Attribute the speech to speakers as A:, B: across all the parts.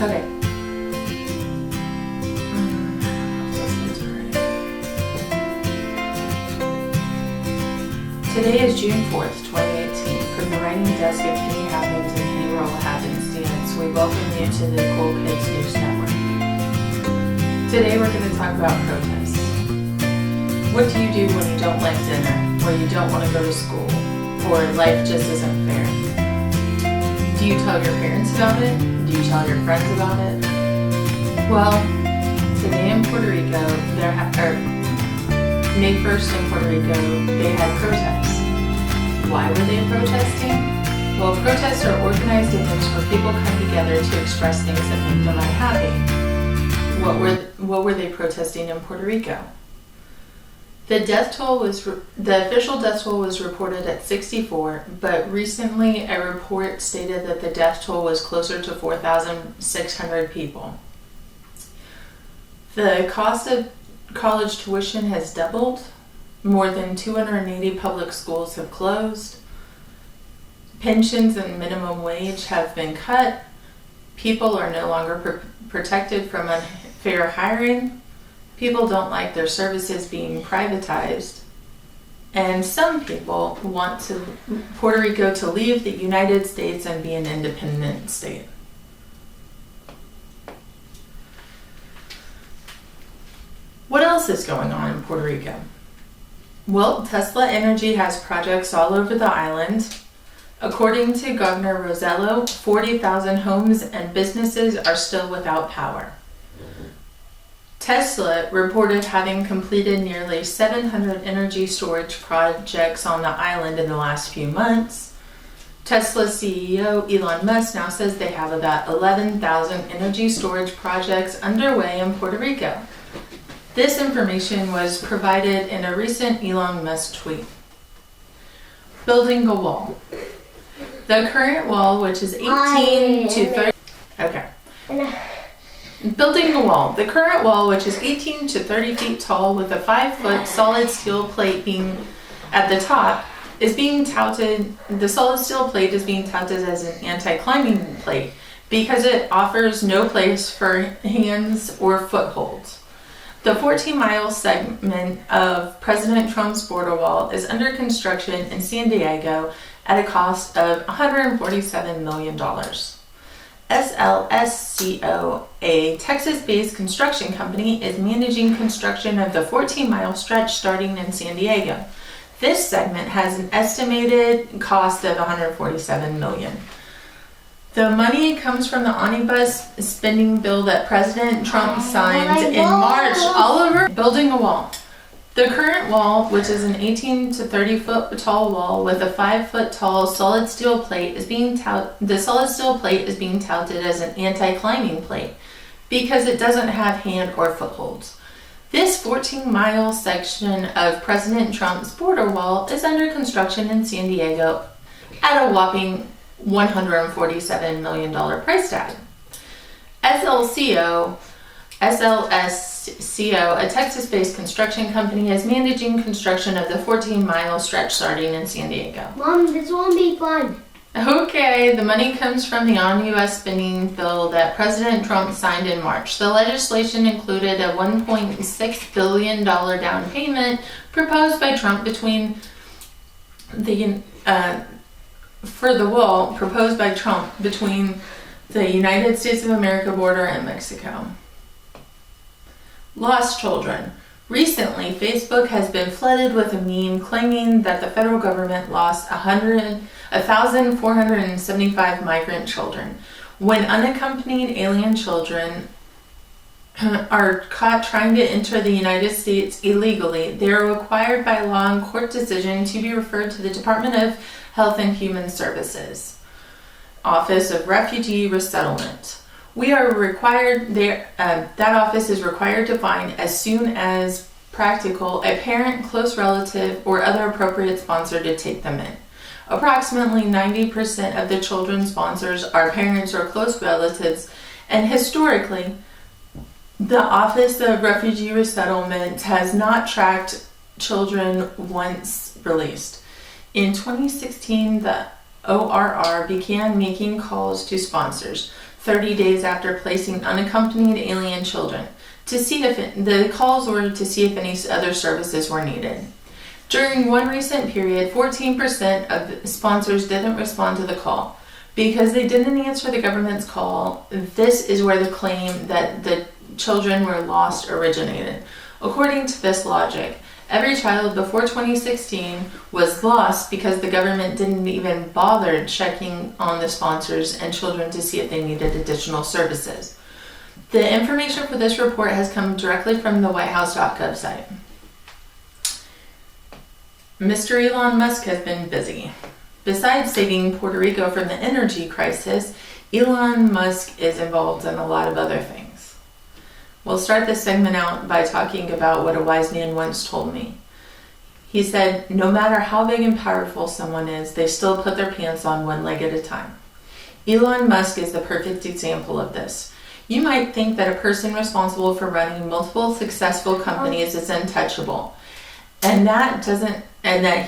A: Okay. Today is June 4th, 2018. From the writing desk of Penny Happens and Penny Roll Happenstance, we welcome you to the Cool Kids News Network. Today we're going to talk about protests. What do you do when you don't like dinner, or you don't want to go to school, or life just isn't fair? Do you tell your parents about it? Do you tell your friends about it? Well, today in Puerto Rico, May 1st in Puerto Rico, they had protests. Why were they protesting? Well, protests are organized events where people come together to express things that make them unhappy. What were they protesting in Puerto Rico? The official death toll was reported at 64, but recently a report stated that the death toll was closer to 4,600 people. The cost of college tuition has doubled. More than 280 public schools have closed. Pensions and minimum wage have been cut. People are no longer protected from unfair hiring. People don't like their services being privatized. And some people want Puerto Rico to leave the United States and be an independent state. What else is going on in Puerto Rico? Well, Tesla Energy has projects all over the island. According to Governor Rosello, 40,000 homes and businesses are still without power. Tesla reported having completed nearly 700 energy storage projects on the island in the last few months. Tesla CEO Elon Musk now says they have about 11,000 energy storage projects underway in Puerto Rico. This information was provided in a recent Elon Musk tweet. Building a wall. The current wall, which is 18 to 30... Okay. Building a wall. The current wall, which is 18 to 30 feet tall with a 5-foot solid steel plate being at the top, is being touted... The solid steel plate is being touted as an anti-climbing plate because it offers no place for hands or footholds. The 14-mile segment of President Trump's border wall is under construction in San Diego at a cost of $147 million. SLSCO, a Texas-based construction company, is managing construction of the 14-mile stretch starting in San Diego. This segment has an estimated cost of $147 million. The money comes from the omnibus spending bill that President Trump signed in March all over building a wall. The current wall, which is an 18 to 30 foot tall wall with a 5 foot tall solid steel plate, is being touted as an anti-climbing plate because it doesn't have hand or footholds. This 14-mile section of President Trump's border wall is under construction in San Diego at a whopping $147 million price tag. SLSCO, a Texas-based construction company, is managing construction of the 14-mile stretch starting in San Diego.
B: Mom, this won't be fun.
A: Okay, the money comes from the omnibus spending bill that President Trump signed in March. The legislation included a $1.6 billion down payment proposed by Trump for the wall proposed by Trump between the United States of America border and Mexico. Lost children. Recently, Facebook has been flooded with a meme claiming that the federal government lost 1,475 migrant children. When unaccompanied alien children are caught trying to enter the United States illegally, they are required by law and court decision to be referred to the Department of Health and Human Services, Office of Refugee Resettlement. That office is required to find, as soon as practical, a parent, close relative, or other appropriate sponsor to take them in. Approximately 90% of the children's sponsors are parents or close relatives, and historically, the Office of Refugee Resettlement has not tracked children once released. In 2016, the ORR began making calls to sponsors. 30 days after placing unaccompanied alien children. The calls were to see if any other services were needed. During one recent period, 14% of sponsors didn't respond to the call. Because they didn't answer the government's call, this is where the claim that the children were lost originated. According to this logic, every child before 2016 was lost because the government didn't even bother checking on the sponsors and children to see if they needed additional services. The information for this report has come directly from the whitehouse.gov site. Mr. Elon Musk has been busy. Besides saving Puerto Rico from the energy crisis, Elon Musk is involved in a lot of other things. We'll start this segment out by talking about what a wise man once told me. He said, no matter how big and powerful someone is, they still put their pants on one leg at a time. Elon Musk is the perfect example of this. You might think that a person responsible for running multiple successful companies is untouchable, and that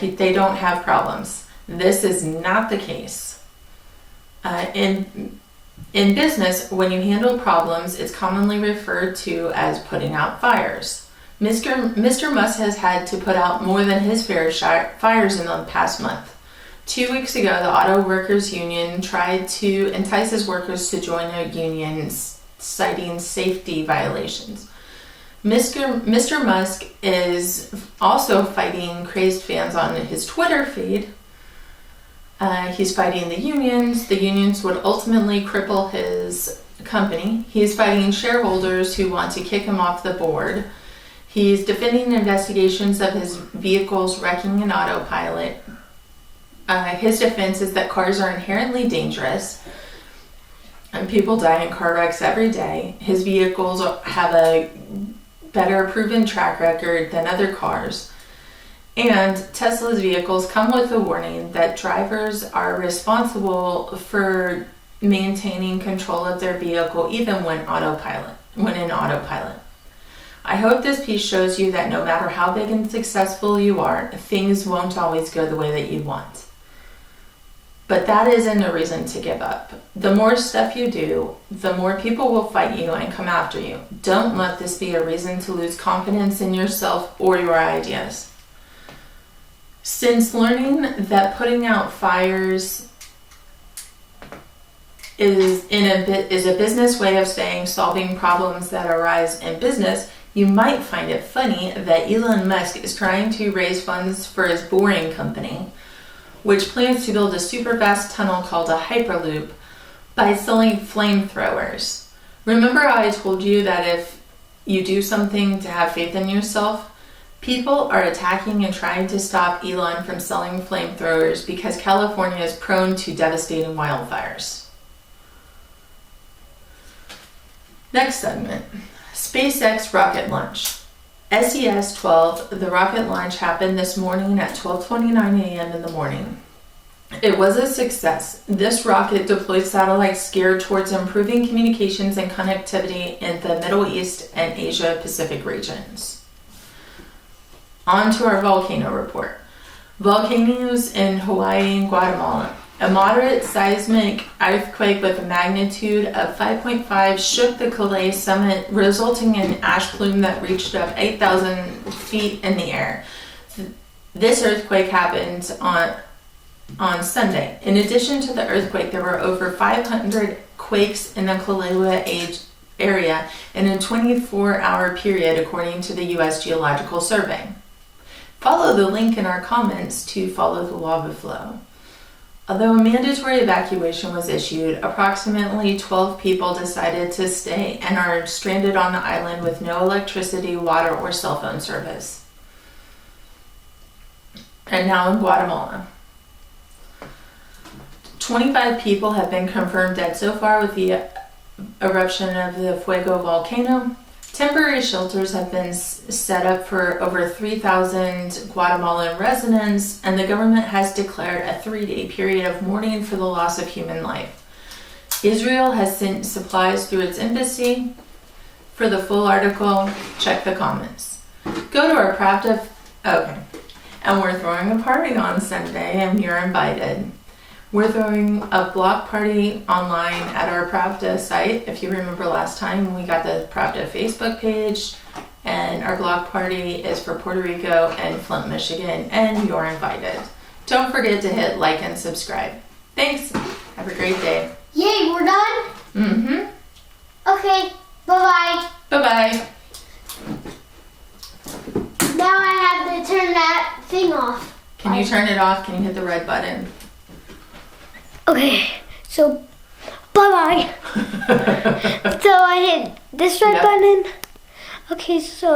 A: they don't have problems. This is not the case. In business, when you handle problems, it's commonly referred to as putting out fires. Mr. Musk has had to put out more than his fair share fires in the past month. 2 weeks ago, the Auto Workers Union tried to entice his workers to join a union, citing safety violations. Mr. Musk is also fighting crazed fans on his Twitter feed. He's fighting the unions. The unions would ultimately cripple his company. He's fighting shareholders who want to kick him off the board. He's defending investigations of his vehicles wrecking in autopilot. His defense is that cars are inherently dangerous and people die in car wrecks every day. His vehicles have a better proven track record than other cars. And Tesla's vehicles come with a warning that drivers are responsible for maintaining control of their vehicle even when in autopilot. I hope this piece shows you that no matter how big and successful you are, things won't always go the way that you want. But that isn't a reason to give up. The more stuff you do, the more people will fight you and come after you. Don't let this be a reason to lose confidence in yourself or your ideas. Since learning that putting out fires is a business way of saying solving problems that arise in business, you might find it funny that Elon Musk is trying to raise funds for his Boring Company, which plans to build a super fast tunnel called a Hyperloop by selling flamethrowers. Remember how I told you that if you do something to have faith in yourself? People are attacking and trying to stop Elon from selling flamethrowers because California is prone to devastating wildfires. Next segment, SpaceX rocket launch. SES-12, the rocket launch happened this morning at 12:29 a.m. in the morning. It was a success. This rocket deployed satellites geared towards improving communications and connectivity in the Middle East and Asia Pacific regions. On to our volcano report. Volcanoes in Hawaii and Guatemala. A moderate seismic earthquake with a magnitude of 5.5 shook the Calais summit, resulting in ash plume that reached up 8,000 feet in the air. This earthquake happened on Sunday. In addition to the earthquake, there were over 500 quakes in the Calais area in a 24-hour period, according to the U.S. Geological Survey. Follow the link in our comments to follow the lava flow. Although a mandatory evacuation was issued, approximately 12 people decided to stay and are stranded on the island with no electricity, water, or cell phone service. And now in Guatemala. 25 people have been confirmed dead so far with the eruption of the Fuego volcano. Temporary shelters have been set up for over 3,000 Guatemalan residents, and the government has declared a 3-day period of mourning for the loss of human life. Israel has sent supplies through its embassy. For the full article, check the comments. Go to our Pravda. Okay. And we're throwing a party on Sunday, and you're invited. We're throwing a block party online at our Pravda site. If you remember last time, we got the Pravda Facebook page, and our block party is for Puerto Rico and Flint, Michigan, and you're invited. Don't forget to hit like and subscribe. Thanks. Have a great day.
B: Yay, we're done?
A: Mm-hmm.
B: Okay, bye-bye.
A: Bye-bye.
B: Now I have to turn that thing off.
A: Can you turn it off? Can you hit the red button?
B: Okay, so bye-bye. So I hit this red
A: Yep.
B: button. Okay, so